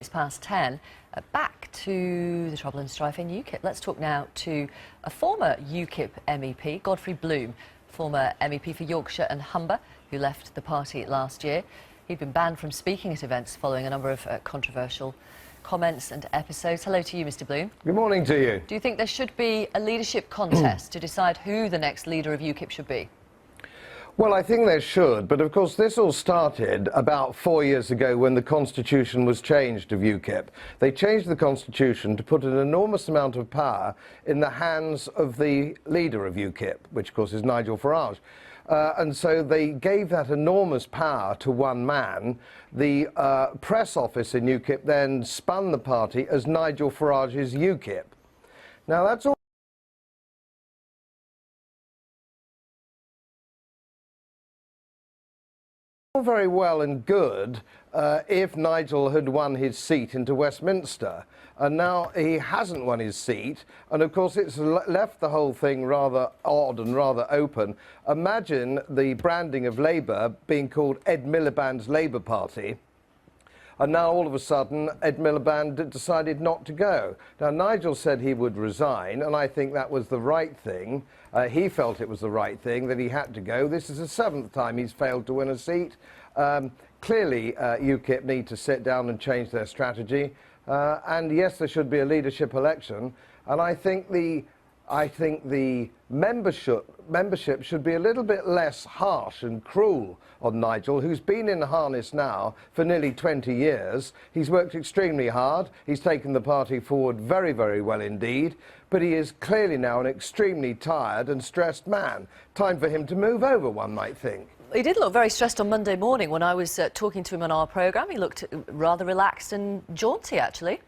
It's past 10. Back to the trouble and strife in UKIP. Let's talk now to a former UKIP MEP, Godfrey, former MEP for Yorkshire and Humber, who left the party last year. He'd been banned from speaking at events following a number of controversial comments and episodes. Hello to you, Mr. Bloom. Good morning to you. Do you think there should be a leadership contest to decide who the next leader of UKIP should be? Well, I think there should, but of course this all started about 4 years ago when the constitution was changed of UKIP. They changed the constitution to put an enormous amount of power in the hands of the leader of UKIP, which of course is Nigel Farage. And so they gave that enormous power to one man. The press office in UKIP then spun the party as Nigel Farage's UKIP. Now that's all very well and good if Nigel had won his seat into Westminster, and now he hasn't won his seat, and of course it's left the whole thing rather odd and rather open. Imagine the branding of Labour being called Ed Miliband's Labour Party, and now all of a sudden Ed Miliband decided not to go. Now Nigel said he would resign, and I think that was the right thing. He felt it was the right thing, that he had to go. This is the 7th time he's failed to win a seat. Clearly UKIP need to sit down and change their strategy, and yes, there should be a leadership election, and I think the membership should be a little bit less harsh and cruel on Nigel, who's been in harness now for nearly 20 years. He's worked extremely hard. He's taken the party forward very, very well indeed, but he is clearly now an extremely tired and stressed man. Time for him to move over, one might think. He did look very stressed on Monday morning when I was talking to him on our programme. He looked rather relaxed and jaunty, actually.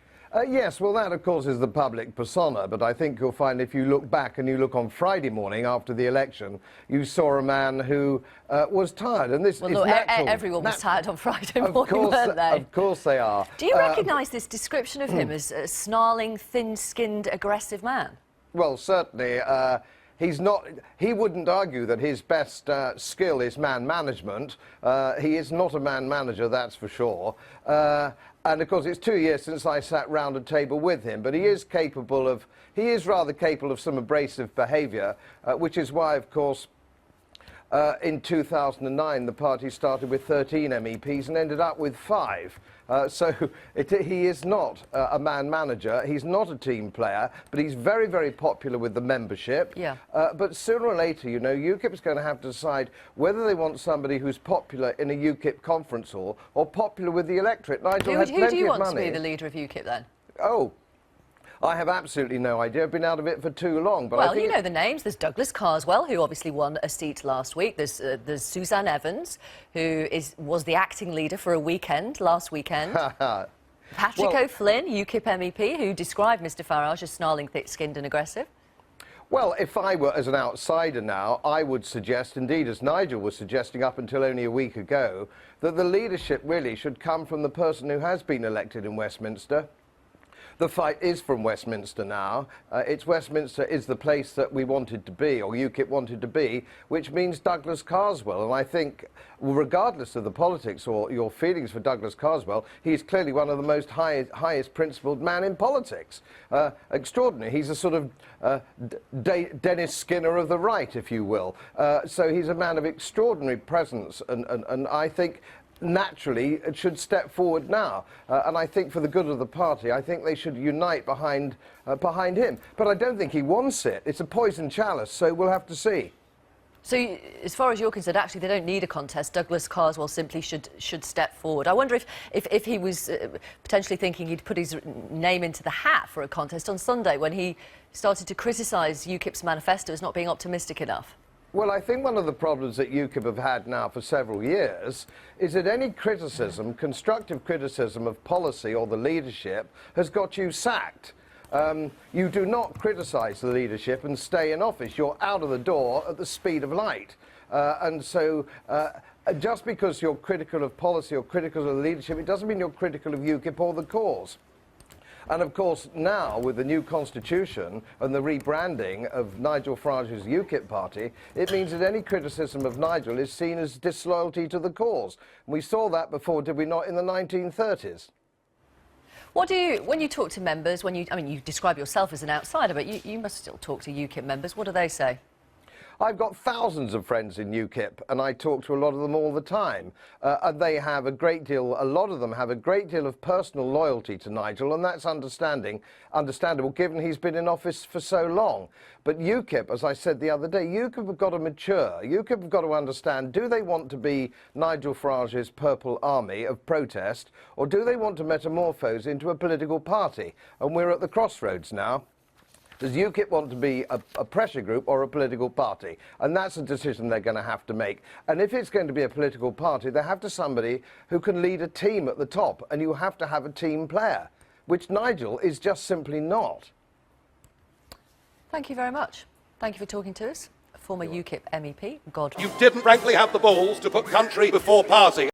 Yes, well, that, of course, is the public persona, but I think you'll find if you look back and you look on Friday morning after the election, you saw a man who was tired, and this is natural. Everyone was tired on Friday morning, weren't they? Of course they are. Do you recognise this description of him as a snarling, thin-skinned, aggressive man? Well, certainly. He wouldn't argue that his best skill is man management. He is not a man manager, that's for sure. And of course, it's 2 years since I sat round a table with him, but he is rather capable of some abrasive behaviour, which is why, of course, in 2009, the party started with 13 MEPs and ended up with 5. So he is not a man manager, he's not a team player, but he's very, very popular with the membership. Yeah. But sooner or later, you know, UKIP is going to have to decide whether they want somebody who's popular in a UKIP conference hall or popular with the electorate. Nigel had plenty of money. Who do you want to be the leader of UKIP then? Oh, I have absolutely no idea. I've been out of it for too long. But well, I think you know the names. There's Douglas Carswell, who obviously won a seat last week. There's Suzanne Evans, who was the acting leader for a weekend last weekend. Patrick O'Flynn, UKIP MEP, who described Mr Farage as snarling, thick-skinned and aggressive. Well, if I were as an outsider now, I would suggest, indeed as Nigel was suggesting up until only a week ago, that the leadership really should come from the person who has been elected in Westminster. The fight is from Westminster now. Westminster is the place that we wanted to be, or UKIP wanted to be, which means Douglas Carswell. And I think, regardless of the politics or your feelings for Douglas Carswell, he's clearly one of the most highest principled men in politics. Extraordinary. He's a sort of Dennis Skinner of the right, if you will. So he's a man of extraordinary presence, and I think naturally it should step forward now, and I think for the good of the party, I think they should unite behind him. But I don't think he wants it. It's a poison chalice, so we'll have to see. So, as far as you're concerned, actually, they don't need a contest. Douglas Carswell simply should step forward. I wonder if he was potentially thinking he'd put his name into the hat for a contest on Sunday when he started to criticise UKIP's manifesto as not being optimistic enough. Well, I think one of the problems that UKIP have had now for several years is that any criticism, constructive criticism of policy or the leadership has got you sacked. You do not criticise the leadership and stay in office. You're out of the door at the speed of light. And so just because you're critical of policy or critical of the leadership, it doesn't mean you're critical of UKIP or the cause. And of course, now with the new constitution and the rebranding of Nigel Farage's UKIP party, it means that any criticism of Nigel is seen as disloyalty to the cause. We saw that before, did we not, in the 1930s? What do you, when you talk to members, I mean, you describe yourself as an outsider, but you must still talk to UKIP members. What do they say? I've got thousands of friends in UKIP, and I talk to a lot of them all the time. And they have a lot of them have a great deal of personal loyalty to Nigel, and that's understandable given he's been in office for so long. But UKIP, as I said the other day, UKIP have got to mature. UKIP have got to understand, do they want to be Nigel Farage's Purple Army of protest, or do they want to metamorphose into a political party? And we're at the crossroads now. Does UKIP want to be a pressure group or a political party? And that's a decision they're going to have to make. And if it's going to be a political party, they have to somebody who can lead a team at the top, and you have to have a team player, which Nigel is just simply not. Thank you very much. Thank you for talking to us. Former UKIP MEP, Godrey. You didn't frankly have the balls to put country before party.